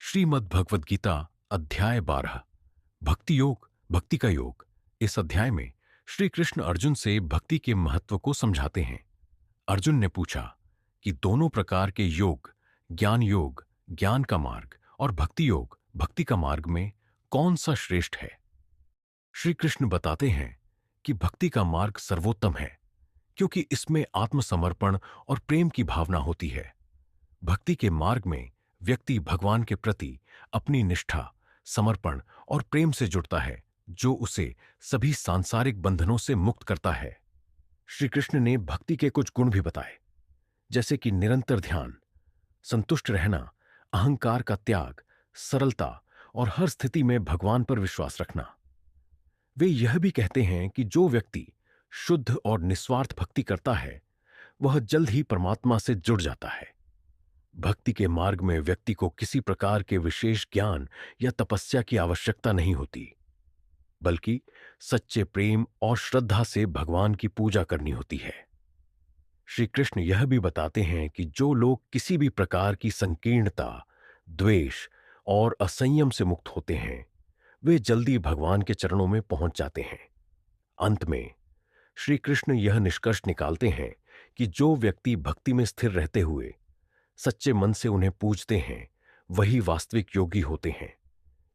श्रीमद् भगवद गीता अध्याय 12 भक्ति योग भक्ति का योग। इस अध्याय में श्री कृष्ण अर्जुन से भक्ति के महत्व को समझाते हैं। अर्जुन ने पूछा कि दोनों प्रकार के योग, ज्ञान का मार्ग और भक्ति योग भक्ति का मार्ग में कौन सा श्रेष्ठ है। श्री कृष्ण बताते हैं कि भक्ति का मार्ग सर्वोत्तम है, क्योंकि इसमें आत्मसमर्पण और प्रेम की भावना होती है। भक्ति के मार्ग में व्यक्ति भगवान के प्रति अपनी निष्ठा, समर्पण और प्रेम से जुड़ता है, जो उसे सभी सांसारिक बंधनों से मुक्त करता है। श्री कृष्ण ने भक्ति के कुछ गुण भी बताए, जैसे कि निरंतर ध्यान, संतुष्ट रहना, अहंकार का त्याग, सरलता और हर स्थिति में भगवान पर विश्वास रखना। वे यह भी कहते हैं कि जो व्यक्ति शुद्ध और निस्वार्थ भक्ति करता है, वह जल्द ही परमात्मा से जुड़ जाता है। भक्ति के मार्ग में व्यक्ति को किसी प्रकार के विशेष ज्ञान या तपस्या की आवश्यकता नहीं होती, बल्कि सच्चे प्रेम और श्रद्धा से भगवान की पूजा करनी होती है। श्री कृष्ण यह भी बताते हैं कि जो लोग किसी भी प्रकार की संकीर्णता, द्वेष और असंयम से मुक्त होते हैं, वे जल्दी भगवान के चरणों में पहुंच जाते हैं। अंत में श्री कृष्ण यह निष्कर्ष निकालते हैं कि जो व्यक्ति भक्ति में स्थिर रहते हुए सच्चे मन से उन्हें पूजते हैं, वही वास्तविक योगी होते हैं,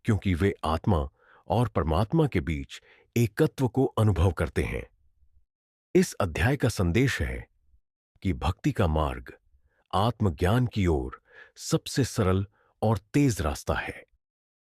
क्योंकि वे आत्मा और परमात्मा के बीच एकत्व को अनुभव करते हैं। इस अध्याय का संदेश है कि भक्ति का मार्ग आत्मज्ञान की ओर सबसे सरल और तेज रास्ता है।